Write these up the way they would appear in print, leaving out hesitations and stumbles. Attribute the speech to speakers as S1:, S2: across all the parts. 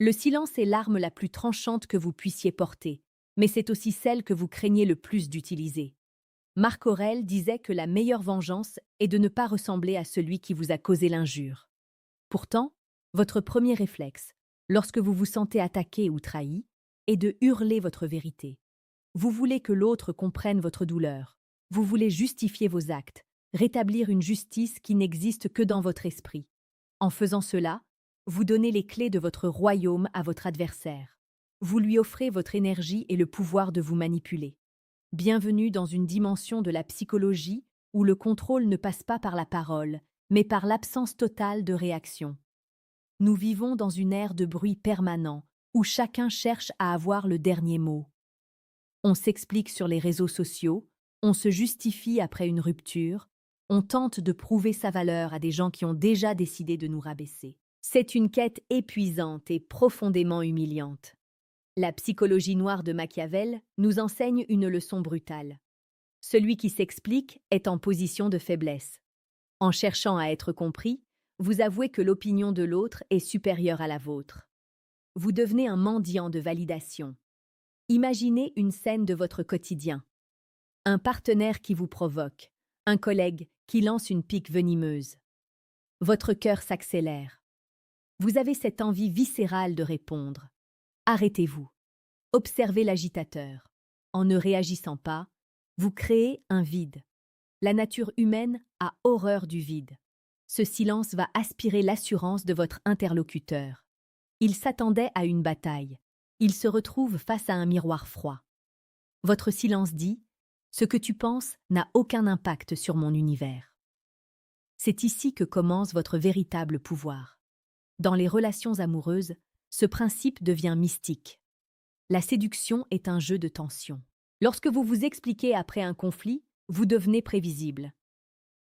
S1: Le silence est l'arme la plus tranchante que vous puissiez porter, mais c'est aussi celle que vous craignez le plus d'utiliser. Marc Aurèle disait que la meilleure vengeance est de ne pas ressembler à celui qui vous a causé l'injure. Pourtant, votre premier réflexe, lorsque vous vous sentez attaqué ou trahi, est de hurler votre vérité. Vous voulez que l'autre comprenne votre douleur. Vous voulez justifier vos actes, rétablir une justice qui n'existe que dans votre esprit. En faisant cela, vous donnez les clés de votre royaume à votre adversaire. Vous lui offrez votre énergie et le pouvoir de vous manipuler. Bienvenue dans une dimension de la psychologie où le contrôle ne passe pas par la parole, mais par l'absence totale de réaction. Nous vivons dans une ère de bruit permanent, où chacun cherche à avoir le dernier mot. On s'explique sur les réseaux sociaux, on se justifie après une rupture, on tente de prouver sa valeur à des gens qui ont déjà décidé de nous rabaisser. C'est une quête épuisante et profondément humiliante. La psychologie noire de Machiavel nous enseigne une leçon brutale. Celui qui s'explique est en position de faiblesse. En cherchant à être compris, vous avouez que l'opinion de l'autre est supérieure à la vôtre. Vous devenez un mendiant de validation. Imaginez une scène de votre quotidien. Un partenaire qui vous provoque, un collègue qui lance une pique venimeuse. Votre cœur s'accélère. Vous avez cette envie viscérale de répondre. Arrêtez-vous. Observez l'agitateur. En ne réagissant pas, vous créez un vide. La nature humaine a horreur du vide. Ce silence va aspirer l'assurance de votre interlocuteur. Il s'attendait à une bataille. Il se retrouve face à un miroir froid. Votre silence dit « Ce que tu penses n'a aucun impact sur mon univers ». C'est ici que commence votre véritable pouvoir. Dans les relations amoureuses, ce principe devient mystique. La séduction est un jeu de tension. Lorsque vous vous expliquez après un conflit, vous devenez prévisible.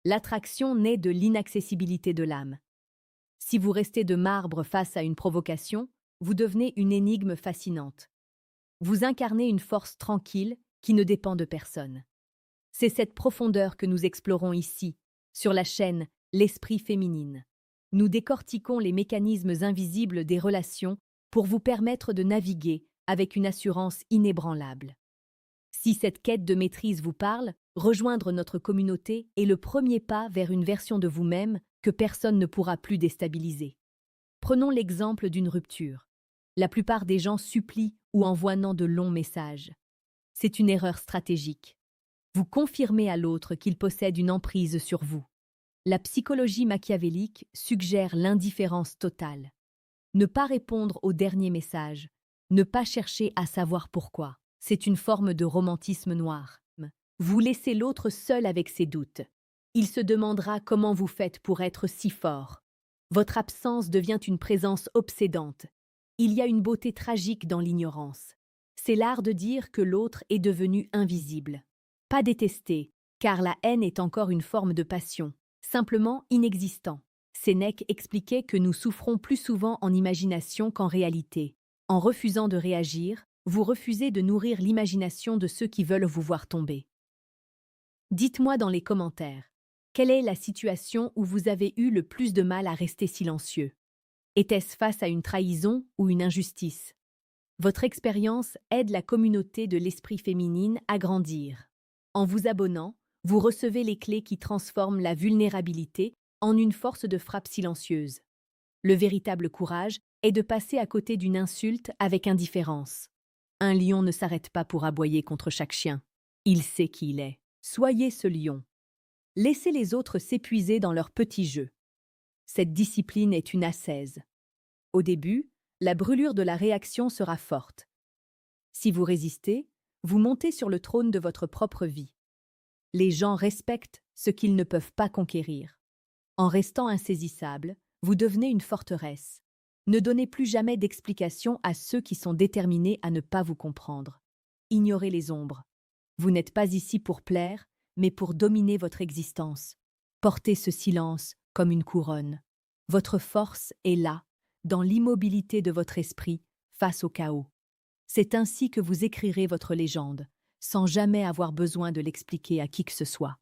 S1: L'attraction naît de l'inaccessibilité de l'âme. Si vous restez de marbre face à une provocation, vous devenez une énigme fascinante. Vous incarnez une force tranquille qui ne dépend de personne. C'est cette profondeur que nous explorons ici, sur la chaîne L'Esprit féminine. Nous décortiquons les mécanismes invisibles des relations pour vous permettre de naviguer avec une assurance inébranlable. Si cette quête de maîtrise vous parle, rejoindre notre communauté est le premier pas vers une version de vous-même que personne ne pourra plus déstabiliser. Prenons l'exemple d'une rupture. La plupart des gens supplient ou envoient de longs messages. C'est une erreur stratégique. Vous confirmez à l'autre qu'il possède une emprise sur vous. La psychologie machiavélique suggère l'indifférence totale. Ne pas répondre au dernier message, ne pas chercher à savoir pourquoi. C'est une forme de romantisme noir. Vous laissez l'autre seul avec ses doutes. Il se demandera comment vous faites pour être si fort. Votre absence devient une présence obsédante. Il y a une beauté tragique dans l'ignorance. C'est l'art de dire que l'autre est devenu invisible. Pas détesté, car la haine est encore une forme de passion, simplement inexistant. Sénèque expliquait que nous souffrons plus souvent en imagination qu'en réalité. En refusant de réagir, vous refusez de nourrir l'imagination de ceux qui veulent vous voir tomber. Dites-moi dans les commentaires, quelle est la situation où vous avez eu le plus de mal à rester silencieux? Était-ce face à une trahison ou une injustice? Votre expérience aide la communauté de l'esprit féminine à grandir. En vous abonnant, vous recevez les clés qui transforment la vulnérabilité en une force de frappe silencieuse. Le véritable courage est de passer à côté d'une insulte avec indifférence. Un lion ne s'arrête pas pour aboyer contre chaque chien. Il sait qui il est. Soyez ce lion. Laissez les autres s'épuiser dans leurs petits jeux. Cette discipline est une ascèse. Au début, la brûlure de la réaction sera forte. Si vous résistez, vous montez sur le trône de votre propre vie. Les gens respectent ce qu'ils ne peuvent pas conquérir. En restant insaisissable, vous devenez une forteresse. Ne donnez plus jamais d'explications à ceux qui sont déterminés à ne pas vous comprendre. Ignorez les ombres. Vous n'êtes pas ici pour plaire, mais pour dominer votre existence. Portez ce silence comme une couronne. Votre force est là, dans l'immobilité de votre esprit, face au chaos. C'est ainsi que vous écrirez votre légende, sans jamais avoir besoin de l'expliquer à qui que ce soit.